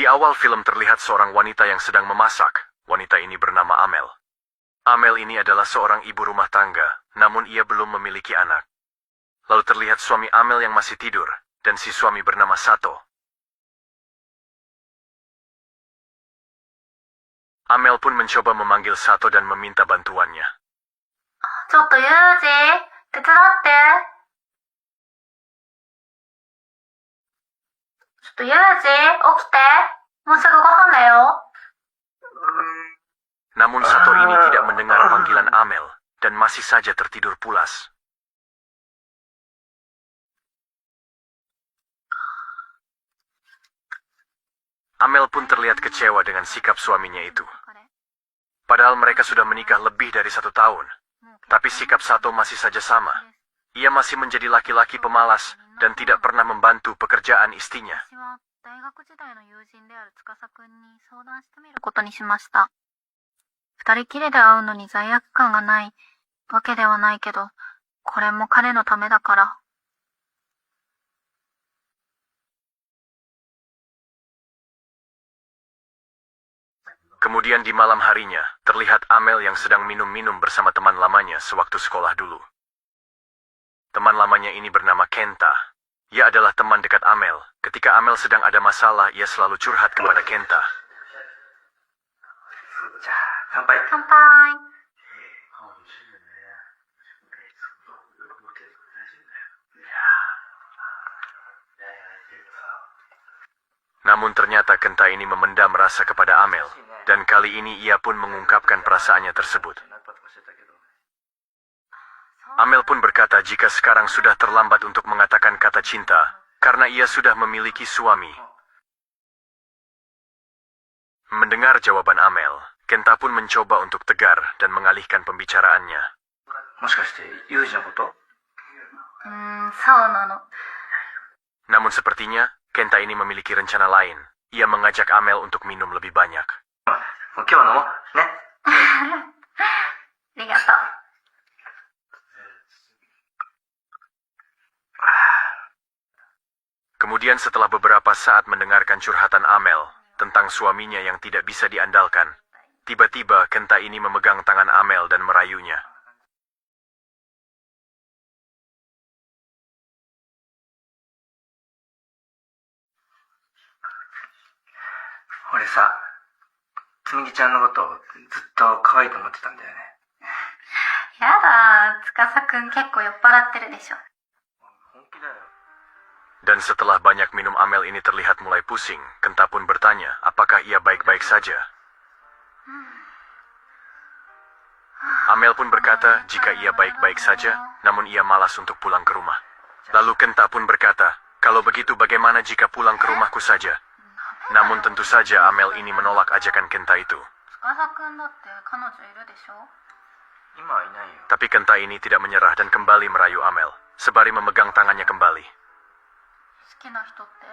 Di awal film terlihat seorang wanita yang sedang memasak. Wanita ini bernama Amel. Amel ini adalah seorang ibu rumah tangga, namun ia belum memiliki anak. Lalu terlihat suami Amel yang masih tidur, dan si suami bernama Sato. Amel pun mencoba memanggil Sato dan meminta bantuannya. ちょっとユージ、手伝って。ちょっとユージ、起きて。もうすぐご飯だよ。Namun Sato ini tidak mendengar panggilan Amel, dan masih saja tertidur pulas. Amel pun terlihat kecewa dengan sikap suaminya itu. Padahal mereka sudah menikah lebih dari 1 tahun. Tapi sikap Sato masih saja sama. Ia masih menjadi laki-laki pemalas dan tidak pernah membantu pekerjaan istrinya. 大学時代の友人である司くんに相談してみることにしました。二人きりで会うのに罪悪感がないわけではないけど、これも彼のためだから。Kemudian di malam harinya, terlihat Amel yang sedang minum-minum bersama teman lamanya sewaktu sekolah dulu. Teman lamanya ini bernama Kenta. Ia adalah teman dekat Amel. Ketika Amel sedang ada masalah, ia selalu curhat kepada Kenta. じゃあ乾杯。乾杯。Namun ternyata Kenta ini memendam rasa kepada Amel, dan kali ini ia pun mengungkapkan perasaannya tersebut. Amel pun berkata jika sekarang sudah terlambat untuk mengatakan kata cinta, karena ia sudah memiliki suami. Mendengar jawaban Amel, Kenta pun mencoba untuk tegar dan mengalihkan pembicaraannya. もしかしてユージのこと？そうなの。 Namun sepertinya, Kenta ini memiliki rencana lain. Ia mengajak Amel untuk minum lebih banyak. もう今日は飲もうね。ありがとう。 Kemudian setelah beberapa saat mendengarkan curhatan Amel tentang suaminya yang tidak bisa diandalkan, tiba-tiba Kenta ini memegang tangan Amel dan merayunya. 俺さ、つみきちゃんのことずっと可愛いと思ってたんだよね。やだ、司くん結構酔っ払ってるでしょ。 本気だよ。 Dan setelah banyak minum Amel ini terlihat mulai pusing, Kenta pun bertanya apakah ia baik-baik saja. Amel pun berkata jika ia baik-baik saja, namun ia malas untuk pulang ke rumah. Lalu Kenta pun berkata, kalau begitu bagaimana jika pulang ke rumahku saja? Namun tentu saja Amel ini menolak ajakan Kenta itu. 司くんだって彼女いるでしょ。 今はいないよ。 Tapi Kenta ini tidak menyerah dan kembali merayu Amel, sembari memegang tangannya kembali. 好きな人って？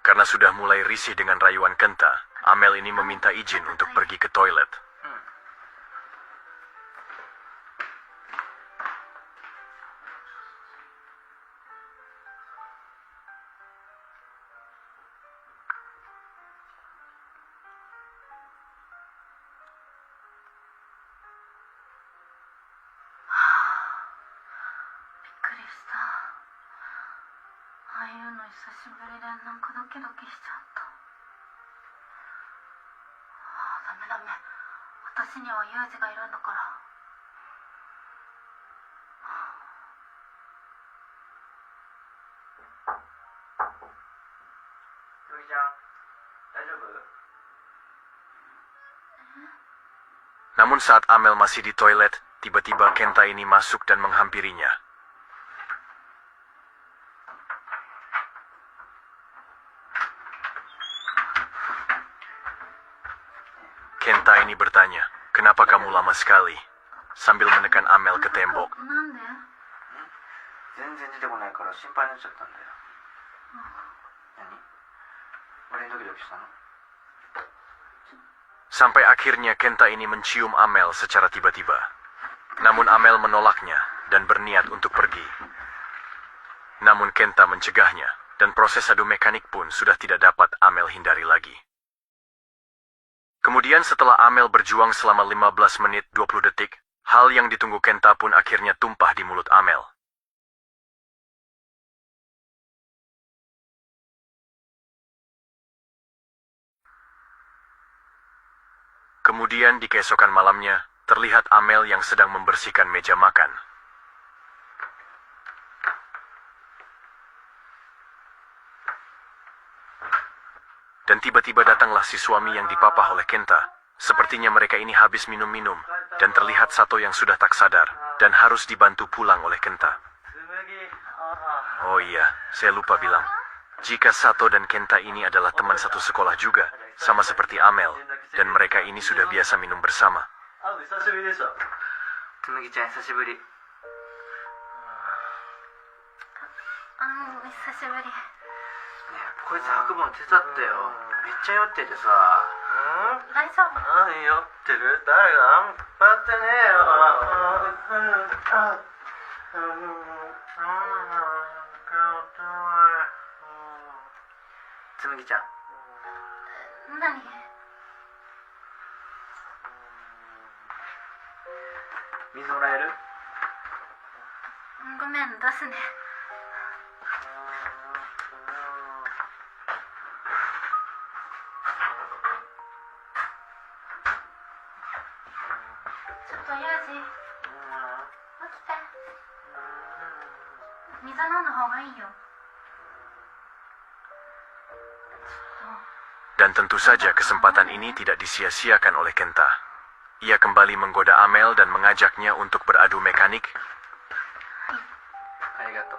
Karena sudah mulai risih dengan rayuan Kenta, Amel ini meminta izin untuk pergi ke toilet. Namun saat Amel masih di toilet, tiba-tiba Kenta ini masuk dan menghampirinya. Kenta ini bertanya, kenapa kamu lama sekali? Sambil menekan Amel ke tembok. なんで？全然出てこないから心配になっちゃったんだよ。何？俺にドキドキしたの？ Sampai akhirnya Kenta ini mencium Amel secara tiba-tiba. Namun Amel menolaknya dan berniat untuk pergi. Namun Kenta mencegahnya, dan proses adu mekanik pun sudah tidak dapat Amel hindari lagi. Kemudian setelah Amel berjuang selama 15 menit 20 detik, hal yang ditunggu Kenta pun akhirnya tumpah di mulut Amel. Kemudian di keesokan malamnya, terlihat Amel yang sedang membersihkan meja makan. Dan tiba-tiba datanglah si suami yang dipapah oleh Kenta. Sepertinya mereka ini habis minum-minum, dan terlihat Sato yang sudah tak sadar, dan harus dibantu pulang oleh Kenta. Oh iya, saya lupa bilang. Jika Sato dan Kenta ini adalah teman satu sekolah juga, sama seperti Amel, dan mereka ini sudah biasa minum bersama. つむぎちゃん久しぶり。久しぶり。ねえこいつ運ぶの手伝ってよ。めっちゃ酔っててさ。大丈夫？何酔ってる？誰が？やってねえよ。つむぎちゃん。何？水もらえる？ごめん、出すね。ちょっとユージ、起きて。水飲んだ方がいいよ。 Dan tentu saja kesempatan ini tidak disia-siakan oleh Kenta. Ia kembali menggoda Amel dan mengajaknya untuk beradu mekanik. Arigato.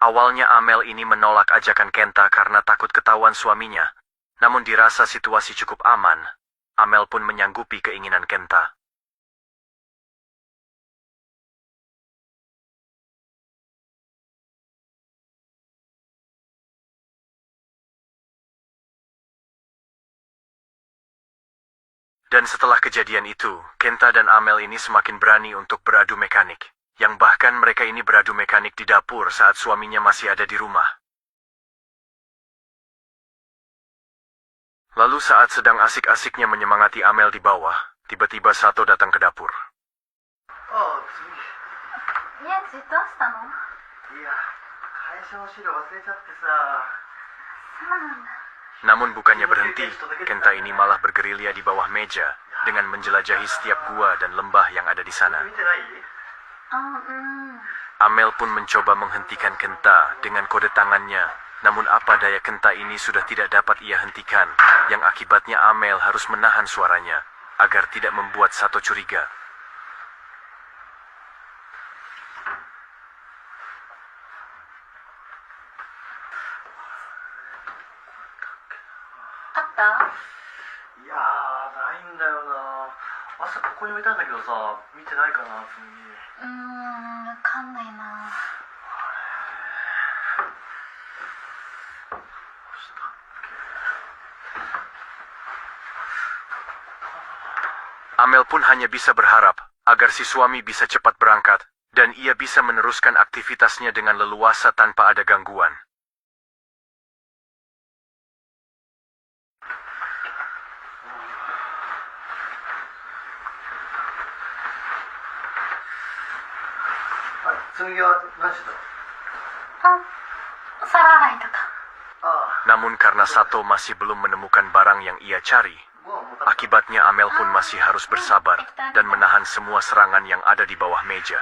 Awalnya Amel ini menolak ajakan Kenta karena takut ketahuan suaminya. Namun dirasa situasi cukup aman, Amel pun menyanggupi keinginan Kenta. Dan setelah kejadian itu, Kenta dan Amel ini semakin berani untuk beradu mekanik. Yang bahkan mereka ini beradu mekanik di dapur saat suaminya masih ada di rumah. Lalu saat sedang asik-asiknya menyemangati Amel di bawah, tiba-tiba Sato datang ke dapur. Oh, ユージ、どうしたの？いや、会社の資料忘れちゃってさ。そうなんだ。 Namun bukannya berhenti, Kenta ini malah bergerilya di bawah meja dengan menjelajahi setiap gua dan lembah yang ada di sana. Amel pun mencoba menghentikan Kenta dengan kode tangannya, namun apa daya Kenta ini sudah tidak dapat ia hentikan, yang akibatnya Amel harus menahan suaranya agar tidak membuat Sato curiga. Apa? いやー、ないんだよな。朝ここに置いたんだけどさ、見てないかな、つむぎ。わかんないな。 Amel pun hanya bisa berharap agar si suami bisa cepat berangkat dan ia bisa meneruskan aktivitasnya dengan leluasa tanpa ada gangguan. Namun karena Sato masih belum menemukan barang yang ia cari, akibatnya Amel pun masih harus bersabar dan menahan semua serangan yang ada di bawah meja.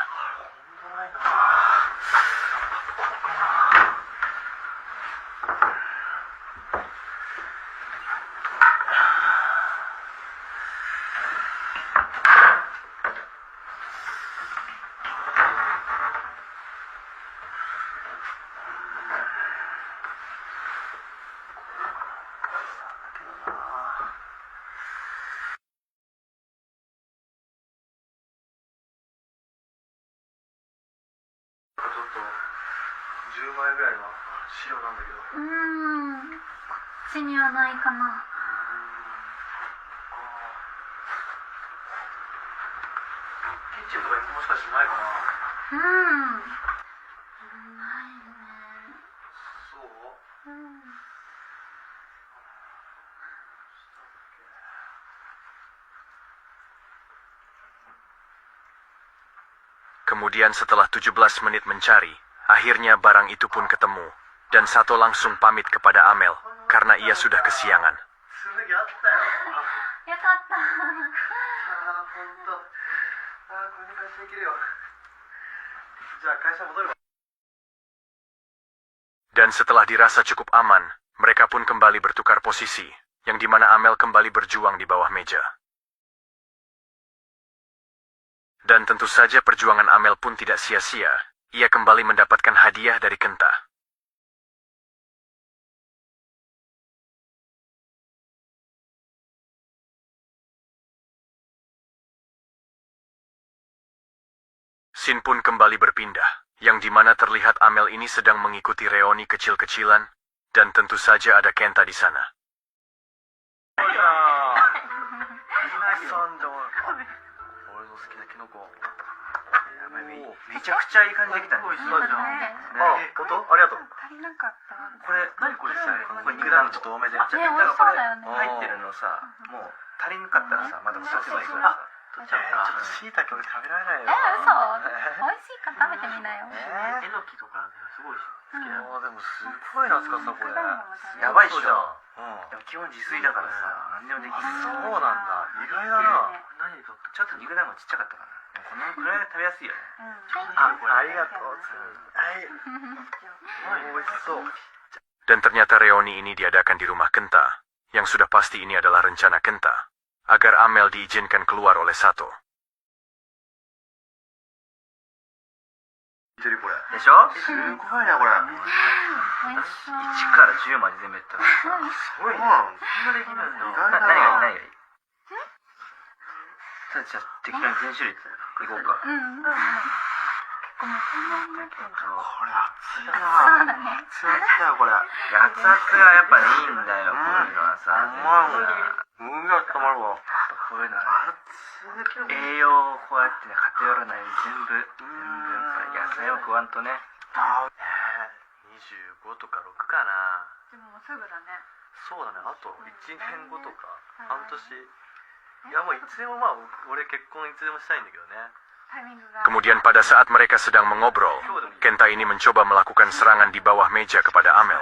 10枚ぐらいの資料なんだけど。こっちにはないかな。キッチンとかにもしかしてないかな。ないね。そう。Kemudian setelah 17 menit mencari, akhirnya barang itu pun ketemu, dan Sato langsung pamit kepada Amel, karena ia sudah kesiangan. よかった。Dan setelah dirasa cukup aman, mereka pun kembali bertukar posisi, yang dimana Amel kembali berjuang di bawah meja. Dan tentu saja perjuangan Amel pun tidak sia-sia, ia kembali mendapatkan hadiah dari Kenta. Scene pun kembali berpindah, yang dimana terlihat Amel ini sedang mengikuti reuni kecil-kecilan, dan tentu saja ada Kenta di sana. めちゃくちゃいい感じできたね。本当？ありがとう。足りなかった。これ、何これさ、これ肉団子ちょっと多めで。だからこれ、入ってるのさ、もう足りなかったらさ、まだそうすればいいから。取っちゃうか。ちょっと椎茸俺食べられないよ。嘘？美味しいから食べてみなよ。えのきとかすごい好きだよ。でもすごいな、つかさ、これ。やばいっしょ。でも基本自炊だからさ、何でもできる。そうなんだ。意外だな。何で取った？ちょっと肉団子ちっちゃかったかな。このくらいが食べやすいよね。ありがとう。美味しそう。Dan ternyata reuni ini diadakan di rumah Kenta, yang sudah pasti ini adalah rencana Kenta, agar Amel diizinkan keluar oleh Sato. でしょ？すごいなこれ。美味しそう。1から10まで全部やったからさ。すごいね。こんなできるんだ。何がいい？じゃあ適当に全種類いこうか。結構もうこんなになってる。これ熱いな。そうだね。熱々だよこれ。熱々がやっぱねいいんだよ。こういうのはさ。うまい止まるわ。こういうのはね。栄養をこうやってね偏らない全部やっぱり野菜を食わんとね。25とか6かな。でももうすぐだね。そうだね。あと1年後とか半年。いやもういつでも俺結婚いつでもしたいんだけどね。Kemudian pada saat mereka sedang mengobrol, Kenta ini mencoba melakukan serangan di bawah meja kepada Amel.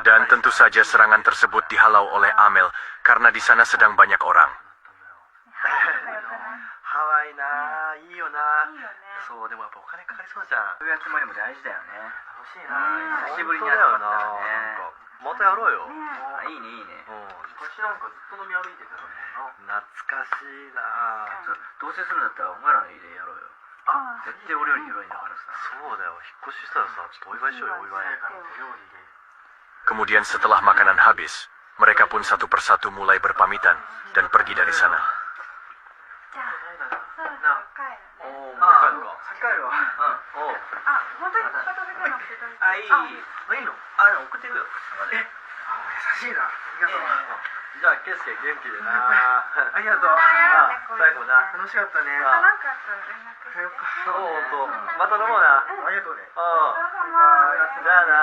Dan tentu saja serangan tersebut dihalau oleh Amel karena di sana sedang banyak orang. ハワイな、いいよな。そう、でもやっぱお金かかりそうじゃん。そういう集まりも大事だよね。楽しいな。久しぶりに集まったらね。またやろうよ。いいねいいね。昔なんかずっと飲み歩いてたのにな。懐かしいな。どうせするんだったらお前らの家でやろうよ。絶対俺より広いんだからさ。そうだよ。引っ越ししたらさ、ちょっとお祝いしようよ、お祝い。Kemudian setelah makanan habis, mereka pun satu persatu mulai berpamitan dan pergi dari sana. 帰るわ。本当に片付けなくて大丈夫？いいの？送ってくよ。優しいな。ありがとう。じゃあ、ケイスケ元気でな。ありがとう。最後な。楽しかったね。なんかあったら連絡して。そうそう。また飲もうな。ありがとうね。じゃあな。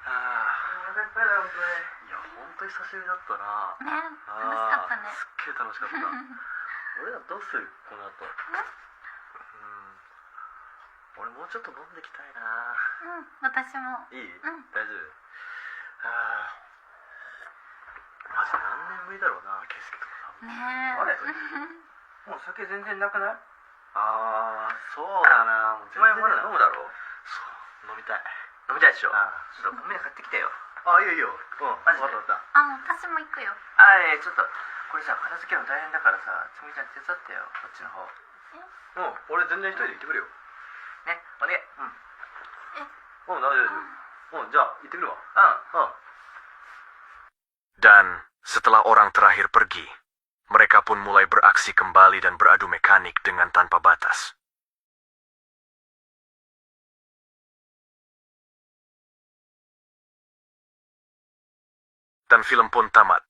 お腹いっぱいだよ、本当に。いや、本当に久しぶりだったな。ね、楽しかったね。すっげえ楽しかった。俺らどうするこの後。俺もうちょっと飲んできたいな。私も。いい？大丈夫。マジ何年ぶりだろうな、ケイスケとか多分。ねあれ？もう酒全然なくない？そうだな。もう全然お前まだ飲むだろ？そう、飲みたい。飲みたいでしょ？ちょっと米買ってきてよ。いいよ。マジで？わかった。私も行くよ。ちょっとこれさ片付けるの大変だからさ、つみちゃん手伝ってよ、こっちの方。俺全然一人で行ってくるよ。ね、お願い。大丈夫。じゃあ行ってくるわ。うん。Dan setelah orang terakhir pergi, mereka pun mulai beraksi kembali dan beradu mekanik dengan tanpa batas. dan film pun tamat.